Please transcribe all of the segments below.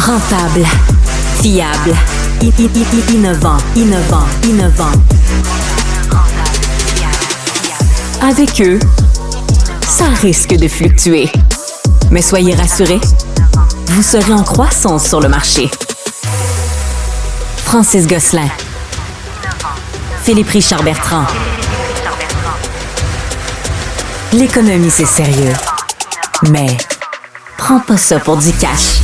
Rentable, fiable, innovant. Avec eux, ça risque de fluctuer. Mais soyez rassurés, vous serez en croissance sur le marché. Francis Gosselin, Philippe Richard Bertrand. L'économie, c'est sérieux. Mais prends pas ça pour du cash.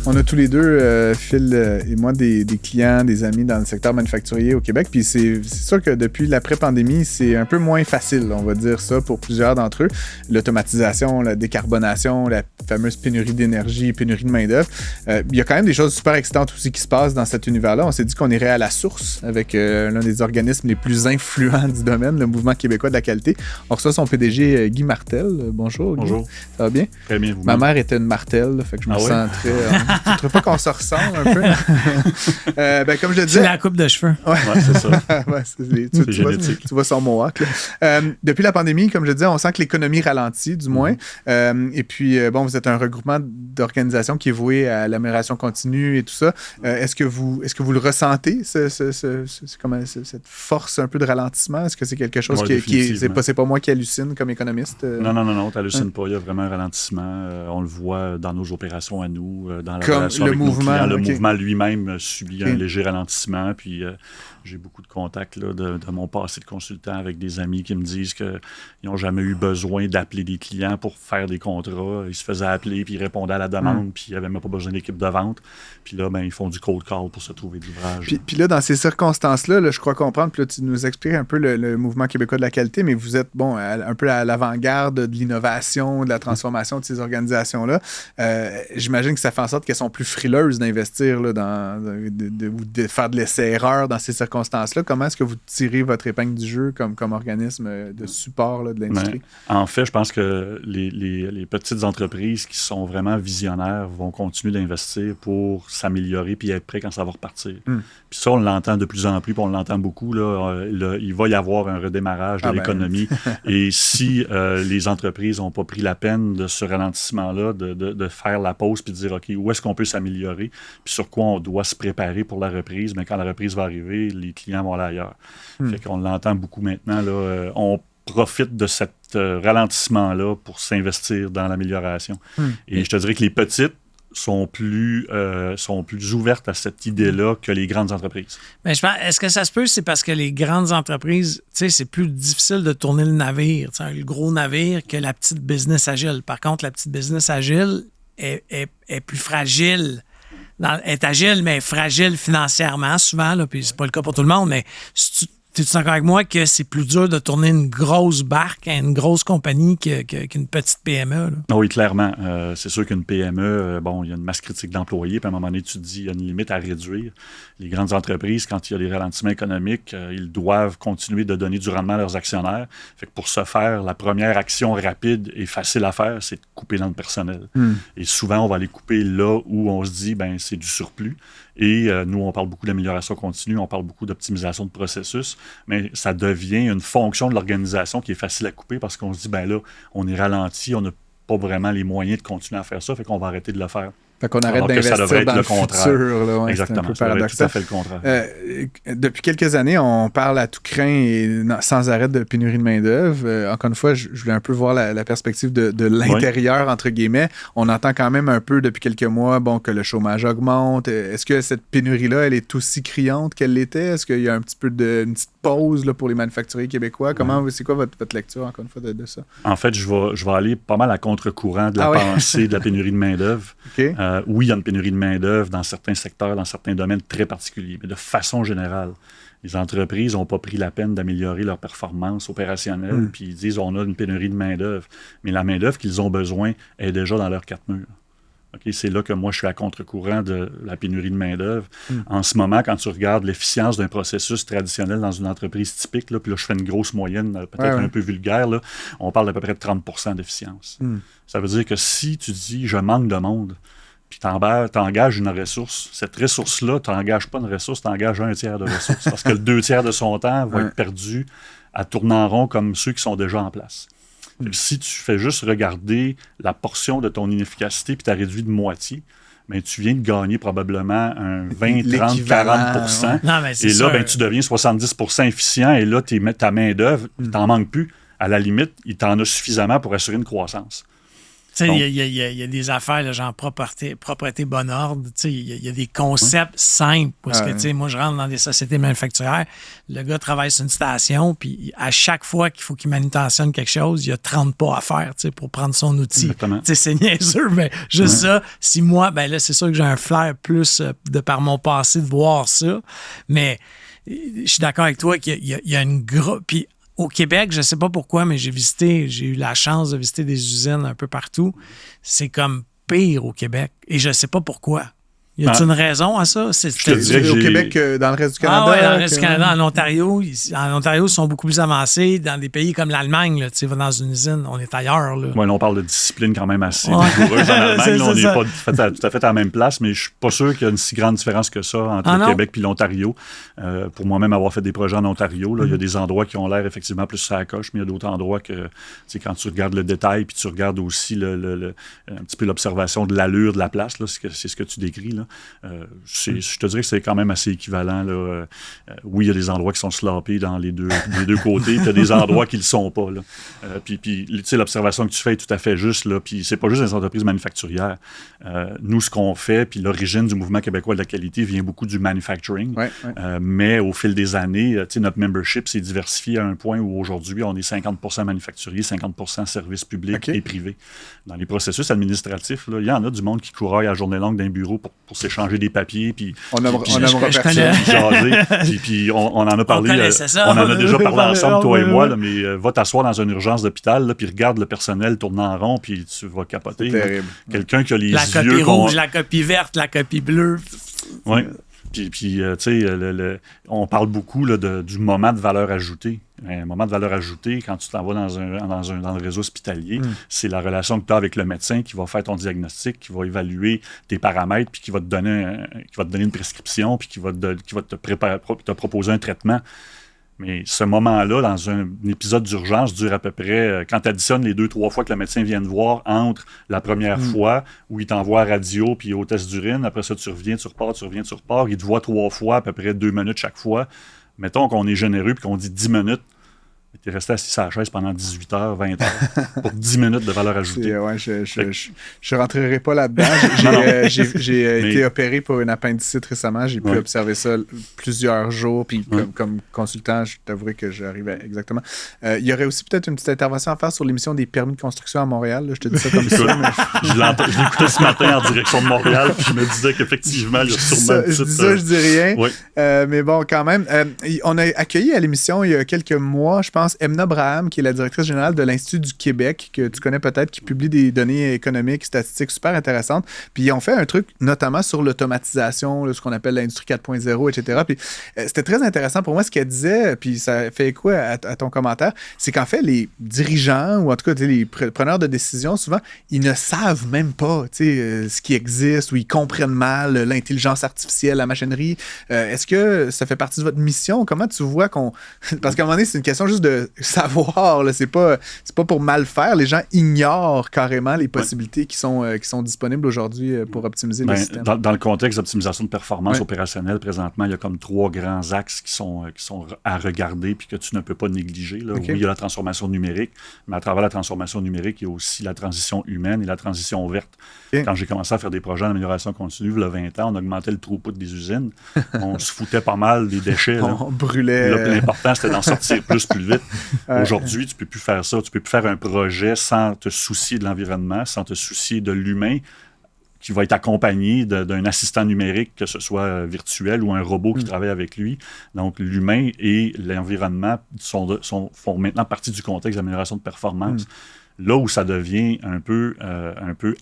On a tous les deux, Phil et moi, des clients, des amis dans le secteur manufacturier au Québec. Puis c'est sûr que depuis l'après-pandémie, c'est un peu moins facile, on va dire ça, pour plusieurs d'entre eux. L'automatisation, la décarbonation, la fameuse pénurie d'énergie, pénurie de main-d'œuvre. Il y a quand même des choses super excitantes aussi qui se passent dans cet univers-là. On s'est dit qu'on irait à la source avec l'un des organismes les plus influents du domaine, le Mouvement québécois de la qualité. On reçoit son PDG, Guy Martel. Bonjour, Guy. Bonjour. Ça va bien? Très bien, vous. Ma mère était une Martel, fait que je me sens très... Tu ne trouves pas qu'on se ressemble un peu? Comme je le disais... C'est la coupe de cheveux. Ouais, c'est ça. Ouais, c'est génétique. Tu vois son mohawk. Depuis la pandémie, comme je le disais, on sent que l'économie ralentit, du moins. Et puis, vous êtes un regroupement d'organisations qui est voué à l'amélioration continue et tout ça. Est-ce que vous le ressentez, cette force un peu de ralentissement? Est-ce que c'est quelque chose c'est pas moi qui hallucine comme économiste? Non, tu n'hallucines pas. Il y a vraiment un ralentissement. On le voit dans nos opérations à nous, dans la comme relation le avec mouvement, nos clients. Le okay. mouvement lui-même subit un léger ralentissement. Puis j'ai beaucoup de contacts là, de mon passé de consultant avec des amis qui me disent qu'ils n'ont jamais eu besoin d'appeler des clients pour faire des contrats. Ils se faisaient appeler, puis ils répondaient à la demande, puis ils n'avaient même pas besoin d'équipe de vente. Puis là, ils font du cold call pour se trouver de l'ouvrage. Puis là, dans ces circonstances-là, je crois comprendre, puis là, tu nous expliques un peu le Mouvement québécois de la qualité, mais vous êtes, un peu à l'avant-garde de l'innovation, de la transformation de ces organisations-là. J'imagine que ça fait en sorte qu'elles sont plus frileuses d'investir là, ou de faire de l'essai-erreur dans ces circonstances-là. Comment est-ce que vous tirez votre épingle du jeu comme organisme de support là, de l'industrie? En fait, je pense que les petites entreprises qui sont vraiment visionnaires vont continuer d'investir pour s'améliorer puis être prêts quand ça va repartir. Puis ça, on l'entend de plus en plus, puis on l'entend beaucoup. Là, il va y avoir un redémarrage de l'économie. Et si les entreprises n'ont pas pris la peine de ce ralentissement-là, de faire la pause puis de dire, OK, où est-ce qu'on peut s'améliorer, puis sur quoi on doit se préparer pour la reprise, mais quand la reprise va arriver, les clients vont aller ailleurs. Fait qu'on l'entend beaucoup maintenant. Là, on profite de cet ralentissement-là pour s'investir dans l'amélioration. Et je te dirais que les petites sont plus ouvertes à cette idée-là que les grandes entreprises. Mais je pense, est-ce que ça se peut, c'est parce que les grandes entreprises, tu sais, c'est plus difficile de tourner le navire, le gros navire, que la petite business agile. Par contre, la petite business agile est plus fragile. Est agile, mais fragile financièrement, souvent, là, puis c'est pas le cas pour tout le monde, mais t'es-tu d'accord avec moi que c'est plus dur de tourner une grosse barque à une grosse compagnie qu'une petite PME? Là? Oui, clairement. C'est sûr qu'une PME, il y a une masse critique d'employés, puis à un moment donné, tu te dis, il y a une limite à réduire. Les grandes entreprises, quand il y a des ralentissements économiques, ils doivent continuer de donner du rendement à leurs actionnaires. Fait que pour ce faire, la première action rapide et facile à faire, c'est de couper dans le personnel. Et souvent, on va les couper là où on se dit, c'est du surplus. Et nous, on parle beaucoup d'amélioration continue, on parle beaucoup d'optimisation de processus, mais ça devient une fonction de l'organisation qui est facile à couper parce qu'on se dit, là, on est ralenti, on n'a pas vraiment les moyens de continuer à faire ça, fait qu'on va arrêter de le faire. Fait qu'on arrête d'investir dans le futur. Là, exactement. C'est un peu paradoxal. Ça fait le contraire. Depuis quelques années, on parle à tout crin et sans arrêt de pénurie de main-d'œuvre. Encore une fois, je voulais un peu voir la perspective de l'intérieur, entre guillemets. On entend quand même un peu depuis quelques mois que le chômage augmente. Est-ce que cette pénurie-là, elle est aussi criante qu'elle l'était? Est-ce qu'il y a un petit peu une petite pause là, pour les manufacturiers québécois? C'est quoi votre lecture, encore une fois, de ça? En fait, je vais aller pas mal à contre-courant de la pensée de la pénurie de main-d'œuvre. Okay. Oui, il y a une pénurie de main-d'œuvre dans certains secteurs, dans certains domaines très particuliers, mais de façon générale, les entreprises n'ont pas pris la peine d'améliorer leur performance opérationnelle, puis ils disent on a une pénurie de main-d'œuvre. Mais la main-d'œuvre qu'ils ont besoin est déjà dans leurs quatre murs. Okay, c'est là que moi, je suis à contre-courant de la pénurie de main-d'œuvre. En ce moment, quand tu regardes l'efficience d'un processus traditionnel dans une entreprise typique, là, puis là, je fais une grosse moyenne, peut-être un peu vulgaire, là, on parle d'à peu près de 30% d'efficience. Ça veut dire que si tu dis « je manque de monde », puis t'engages une ressource, cette ressource-là, t'engages pas une ressource, t'engages un tiers de ressource. Parce que le 2 tiers de son temps va être perdu à tourner en rond comme ceux qui sont déjà en place. Si tu fais juste regarder la portion de ton inefficacité puis tu as réduit de moitié, ben, tu viens de gagner probablement un 20, 30, 40%. Ouais. Non, mais et là, ben, tu deviens 70% efficient et là, ta main-d'œuvre, tu n'en manques plus. À la limite, il t'en a suffisamment pour assurer une croissance. Tu sais, il y a des affaires, là, genre propreté, bon ordre. Tu sais, il y a des concepts simples. Parce que, tu sais, moi, je rentre dans des sociétés manufacturières. Le gars travaille sur une station, puis à chaque fois qu'il faut qu'il manutentionne quelque chose, il y a 30 pas à faire, tu sais, pour prendre son outil. Exactement. Tu sais, c'est niaiseux, mais juste ça. Si moi, ben là, c'est sûr que j'ai un flair plus de par mon passé de voir ça. Mais je suis d'accord avec toi qu'il y a une grosse... Puis au Québec, je ne sais pas pourquoi, mais j'ai eu la chance de visiter des usines un peu partout. C'est comme pire au Québec. Et je ne sais pas pourquoi. Y a-t-il une raison à ça? Je te dirais que au Québec, dans le reste du Canada? Ah oui, dans le reste du Canada. En Ontario, ils sont beaucoup plus avancés. Dans des pays comme l'Allemagne, tu vas dans une usine, on est ailleurs. Oui, on parle de discipline quand même assez rigoureuse. En Allemagne, là, on n'est pas tout à fait à la même place, mais je ne suis pas sûr qu'il y a une si grande différence que ça entre le Québec et l'Ontario. Pour moi-même, avoir fait des projets en Ontario, il y a des endroits qui ont l'air effectivement plus sur la coche, mais il y a d'autres endroits que, quand tu regardes le détail, puis tu regardes aussi un petit peu l'observation de l'allure de la place, là, c'est ce que tu décris, là. Je te dirais que c'est quand même assez équivalent. Là. Oui, il y a des endroits qui sont sloppés dans les deux côtés, puis il y a des endroits qui ne le sont pas. Là. Puis l'observation que tu fais est tout à fait juste. Là. Puis c'est pas juste les entreprises manufacturières. Nous, ce qu'on fait, puis l'origine du mouvement québécois de la qualité vient beaucoup du manufacturing. Mais au fil des années, notre membership s'est diversifié à un point où aujourd'hui, on est 50% manufacturier, 50% services publics et privés. Dans les processus administratifs, là, il y en a du monde qui couraille à journée longue d'un bureau pour s'échanger des papiers, puis on en a parlé, on en a déjà parlé ensemble, toi et moi, là, mais va t'asseoir dans une urgence d'hôpital, puis regarde le personnel tourner en rond, puis tu vas capoter. Quelqu'un qui a les la yeux... La copie rouge, la copie verte, la copie bleue. Oui. Puis tu sais, on parle beaucoup là, du moment de valeur ajoutée. Un moment de valeur ajoutée, quand tu t'en vas dans le réseau hospitalier, c'est la relation que tu as avec le médecin qui va faire ton diagnostic, qui va évaluer tes paramètres, puis qui va te donner une prescription, puis qui va te proposer un traitement. Mais ce moment-là, dans un épisode d'urgence, dure à peu près, quand tu additionnes les 2-3 fois que le médecin vient te voir, entre la première fois où il t'envoie à radio puis au test d'urine, après ça, tu reviens, tu repars, il te voit 3 fois, à peu près 2 minutes chaque fois. Mettons qu'on est généreux puis qu'on dit 10 minutes. Tu es resté assis sur la chaise pendant 18 heures, 20 heures, pour 10 minutes de valeur ajoutée. Ouais, je rentrerai pas là-dedans. J'ai été opéré pour une appendicite récemment. J'ai pu observer ça plusieurs jours. Puis comme consultant, je t'avouerai que j'arrivais exactement. Il y aurait aussi peut-être une petite intervention à faire sur l'émission des permis de construction à Montréal. Là, je te dis ça comme ça. Je l'écoutais ce matin en direction de Montréal. Puis je me disais qu'effectivement, il y a sûrement une petite... je dis rien. Oui. Mais bon, quand même. On a accueilli à l'émission il y a quelques mois, je pense, Emna Braham, qui est la directrice générale de l'Institut du Québec, que tu connais peut-être, qui publie des données économiques, statistiques super intéressantes. Puis ils ont fait un truc notamment sur l'automatisation, là, ce qu'on appelle l'industrie 4.0, etc. Puis c'était très intéressant pour moi ce qu'elle disait, puis ça fait écho à ton commentaire, c'est qu'en fait, les dirigeants, ou en tout cas les preneurs de décision, souvent, ils ne savent même pas ce qui existe, ou ils comprennent mal l'intelligence artificielle, la machinerie. Est-ce que ça fait partie de votre mission? Comment tu vois qu'on... Parce qu'à un moment donné, c'est une question juste de savoir, là, c'est pas pour mal faire. Les gens ignorent carrément les possibilités qui sont disponibles aujourd'hui pour optimiser le système. Dans le contexte d'optimisation de performance opérationnelle, présentement, il y a comme 3 grands axes qui sont à regarder puis que tu ne peux pas négliger. Là. Oui, il y a la transformation numérique, mais à travers la transformation numérique, il y a aussi la transition humaine et la transition verte. Quand j'ai commencé à faire des projets d'amélioration continue, il y a 20 ans, on augmentait le throughput des usines. On se foutait pas mal des déchets. Là. On brûlait. Là, l'important, c'était d'en sortir plus vite. Aujourd'hui, tu ne peux plus faire ça. Tu ne peux plus faire un projet sans te soucier de l'environnement, sans te soucier de l'humain qui va être accompagné d'un assistant numérique, que ce soit virtuel ou un robot qui travaille avec lui. Donc, l'humain et l'environnement font maintenant partie du contexte d'amélioration de performance. Là où ça devient un peu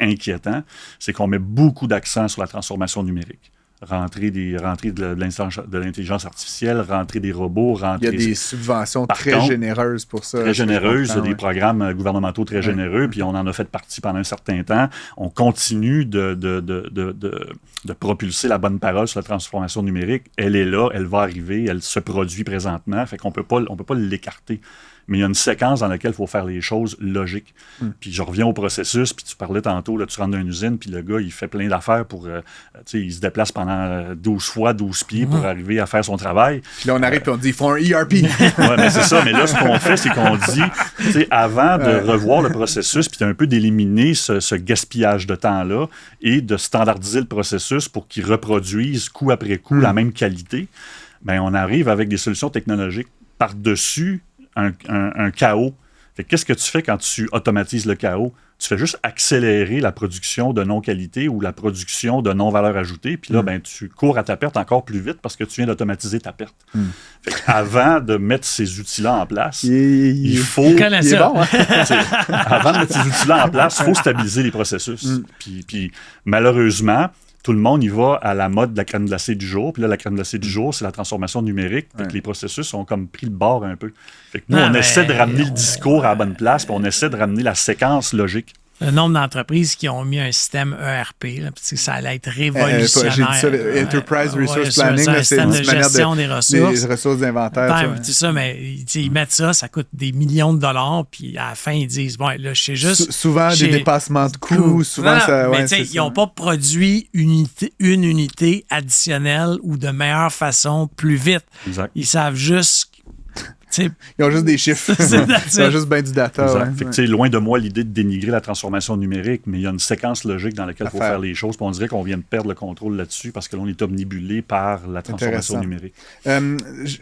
inquiétant, c'est qu'on met beaucoup d'accent sur la transformation numérique. Rentrer de l'intelligence artificielle, rentrer des robots, Il y a des subventions très généreuses pour ça. Très généreuses, des programmes gouvernementaux très généreux, puis on en a fait partie pendant un certain temps. On continue de propulser la bonne parole sur la transformation numérique. Elle est là, elle va arriver, elle se produit présentement, fait qu'on peut pas l'écarter. mais il y a une séquence dans laquelle il faut faire les choses logiques. Puis je reviens au processus, puis tu parlais tantôt, là, tu rentres dans une usine, puis le gars, il fait plein d'affaires pour... il se déplace pendant 12 fois 12 pieds pour arriver à faire son travail. Puis là, on arrive et on dit, ils font un ERP. Oui, mais c'est ça. Mais là, ce qu'on fait, c'est qu'on dit, avant de revoir le processus, puis un peu d'éliminer ce gaspillage de temps-là et de standardiser le processus pour qu'il reproduise coup après coup la même qualité, bien, on arrive avec des solutions technologiques par-dessus un chaos. Fait que qu'est-ce que tu fais quand tu automatises le chaos? Tu fais juste accélérer la production de non-qualité ou la production de non-valeur ajoutée. Puis là, ben, tu cours à ta perte encore plus vite parce que tu viens d'automatiser ta perte. Fait avant de mettre ces outils-là en place, il faut... Il est bon, hein? Avant de mettre ces outils-là en place, il faut stabiliser les processus. Puis malheureusement, tout le monde y va à la mode de la crème glacée du jour. Puis là, la crème glacée du jour, c'est la transformation numérique. Fait que les processus ont comme pris le bord un peu. Fait que nous, on essaie de ramener le discours à la bonne place, puis on essaie de ramener la séquence logique. Le nombre d'entreprises qui ont mis un système ERP, là, ça allait être révolutionnaire. J'ai dit ça, Enterprise Resource Planning, un système de gestion des ressources. Des ressources d'inventaire. C'est ça, mais ils mettent ça coûte des millions de dollars, puis à la fin, ils disent, bon, là, je sais juste... Souvent, des dépassements de coûts, souvent ça... Mais ils n'ont pas produit une unité additionnelle ou de meilleure façon plus vite. Exact. Ils savent juste... Ils ont juste des chiffres. Ils ont juste bien du data. Fait que, loin de moi l'idée de dénigrer la transformation numérique, mais il y a une séquence logique dans laquelle il faut faire les choses. Puis on dirait qu'on vient de perdre le contrôle là-dessus parce que l'on est omnibulé par la transformation numérique.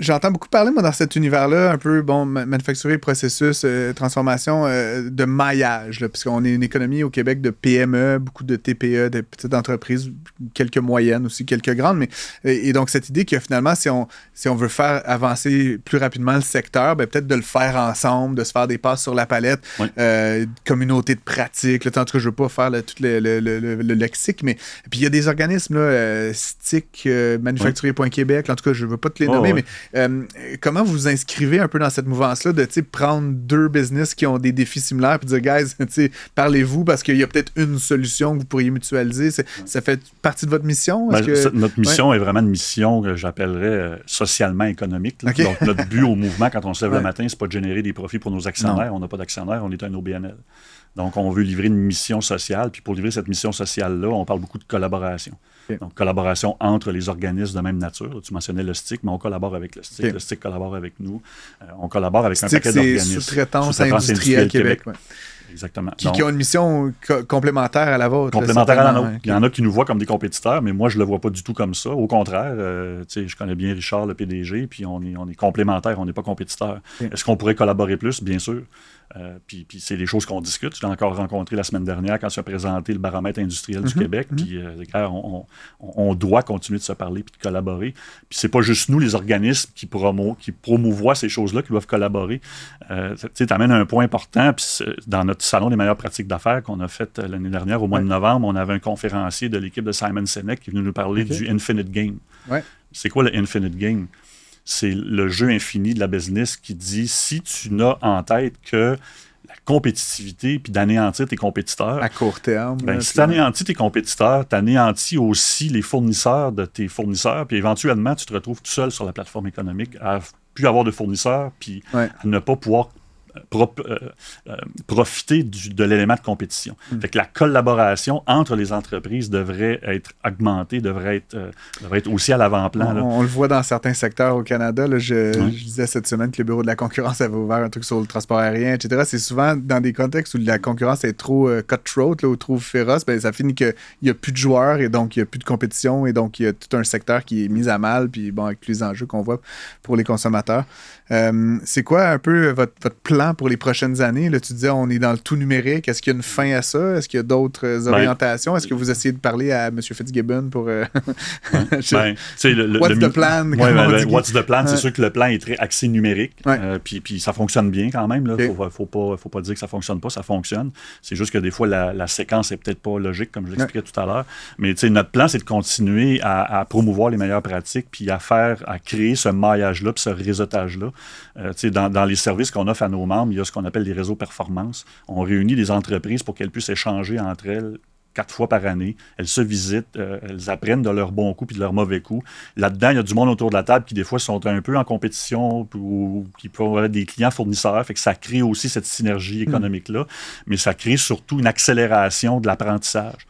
J'entends beaucoup parler, moi, dans cet univers-là, un peu, manufacturier, processus, transformation, de maillage. Là, puisqu'on est une économie au Québec de PME, beaucoup de TPE, de petites entreprises, quelques moyennes aussi, quelques grandes. Et donc, cette idée que finalement, si on veut faire avancer plus rapidement le secteur, peut-être de le faire ensemble, de se faire des passes sur la palette, communauté de pratique. Là, en tout cas, je ne veux pas faire tout le lexique, mais puis il y a des organismes, là, STIC, manufacturier.québec, en tout cas, je ne veux pas te les nommer, mais comment vous vous inscrivez un peu dans cette mouvance-là de prendre deux business qui ont des défis similaires et dire, guys, parlez-vous parce qu'il y a peut-être une solution que vous pourriez mutualiser. Ça fait partie de votre mission? Notre mission est vraiment une mission que j'appellerais socialement économique. Okay. Donc, notre but au mouvement, quand on se lève le matin, c'est pas de générer des profits pour nos actionnaires. On n'a pas d'actionnaires, on est un OBNL. Donc, on veut livrer une mission sociale. Puis pour livrer cette mission sociale-là, on parle beaucoup de collaboration. Okay. Donc, collaboration entre les organismes de même nature. Tu mentionnais le STIC, mais on collabore avec le STIC. Okay. Le STIC collabore avec nous. On collabore avec un paquet d'organismes. Sous-traitance industrielle Québec. Exactement. Qui ont une mission complémentaire à la vôtre. Complémentaire à la nôtre. Il y en a qui nous voient comme des compétiteurs, mais moi, je ne le vois pas du tout comme ça. Au contraire, je connais bien Richard, le PDG, puis on est complémentaires, on n'est pas compétiteurs. Okay. Est-ce qu'on pourrait collaborer plus? Bien sûr. Puis c'est des choses qu'on discute. Je l'ai encore rencontré la semaine dernière quand tu as présenté le baromètre industriel du Québec. Puis on doit continuer de se parler puis de collaborer. Puis c'est pas juste nous, les organismes qui promouvoient ces choses-là, qui doivent collaborer. Tu amènes un point important. Puis dans notre salon des meilleures pratiques d'affaires qu'on a fait l'année dernière, au mois de novembre, on avait un conférencier de l'équipe de Simon Sinek qui est venu nous parler du Infinite Game. Ouais. C'est quoi le Infinite Game? C'est le jeu infini de la business qui dit, si tu n'as en tête que la compétitivité puis d'anéantir tes compétiteurs... À court terme. Si tu anéantis tes compétiteurs, tu anéantis aussi les fournisseurs de tes fournisseurs, puis éventuellement, tu te retrouves tout seul sur la plateforme économique à plus avoir de fournisseurs, puis à ne pas pouvoir profiter de l'élément de compétition. Fait que la collaboration entre les entreprises devrait être augmentée, devrait être aussi à l'avant-plan. On le voit dans certains secteurs au Canada. Là, je disais cette semaine que le Bureau de la concurrence avait ouvert un truc sur le transport aérien, etc. C'est souvent dans des contextes où la concurrence est trop cutthroat là, ou trop féroce, ça finit qu'il n'y a plus de joueurs et donc il n'y a plus de compétition et donc il y a tout un secteur qui est mis à mal, puis avec tous les enjeux qu'on voit pour les consommateurs. C'est quoi un peu votre plan pour les prochaines années? Là, tu disais, on est dans le tout numérique. Est-ce qu'il y a une fin à ça? Est-ce qu'il y a d'autres orientations? Est-ce que vous essayez de parler à M. Fitzgibbon pour... What's the plan? What's the plan? C'est sûr que le plan est très axé numérique. Puis ça fonctionne bien quand même. Il ne faut pas dire que ça ne fonctionne pas. Ça fonctionne. C'est juste que des fois, la séquence n'est peut-être pas logique, comme je l'expliquais tout à l'heure. Mais notre plan, c'est de continuer à promouvoir les meilleures pratiques puis à créer ce maillage-là puis ce réseautage-là. Dans les services qu'on offre à nos membres, il y a ce qu'on appelle les réseaux performance. On réunit des entreprises pour qu'elles puissent échanger entre elles 4 fois par année. Elles se visitent, elles apprennent de leurs bons coups puis de leurs mauvais coups. Là-dedans, il y a du monde autour de la table qui, des fois, sont un peu en compétition ou qui peuvent avoir des clients fournisseurs. Fait que ça crée aussi cette synergie économique-là, mais ça crée surtout une accélération de l'apprentissage.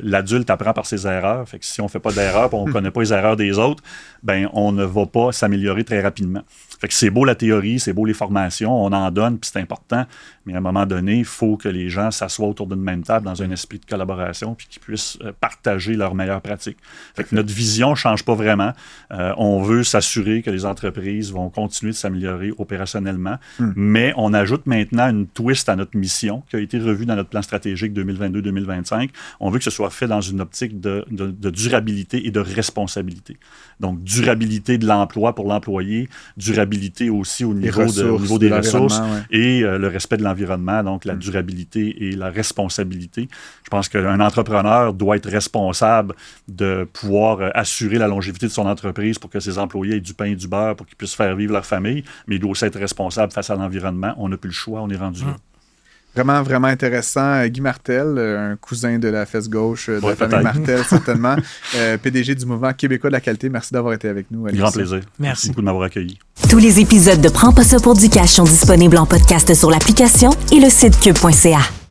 L'adulte apprend par ses erreurs. Fait que si on ne fait pas d'erreurs et on ne connaît pas les erreurs des autres, ben on ne va pas s'améliorer très rapidement. Fait que c'est beau la théorie, c'est beau les formations, on en donne, puis c'est important, mais à un moment donné, il faut que les gens s'assoient autour d'une même table dans un esprit de collaboration puis qu'ils puissent partager leurs meilleures pratiques. Fait que notre vision ne change pas vraiment. On veut s'assurer que les entreprises vont continuer de s'améliorer opérationnellement, mais on ajoute maintenant une twist à notre mission qui a été revue dans notre plan stratégique 2022-2025. On veut que ce soit fait dans une optique de durabilité et de responsabilité. Donc, durabilité de l'emploi pour l'employé, durabilité aussi au niveau des ressources et le respect de l'environnement, donc la durabilité et la responsabilité. Je pense qu'un entrepreneur doit être responsable de pouvoir assurer la longévité de son entreprise pour que ses employés aient du pain et du beurre pour qu'ils puissent faire vivre leur famille, mais il doit aussi être responsable face à l'environnement. On n'a plus le choix, on est rendu là. Vraiment, vraiment intéressant. Guy Martel, un cousin de la fesse gauche de la famille Martel, certainement. PDG du mouvement québécois de la qualité. Merci d'avoir été avec nous. Grand plaisir. Merci beaucoup de m'avoir accueilli. Tous les épisodes de Prends pas ça pour du cash sont disponibles en podcast sur l'application et le site cube.ca.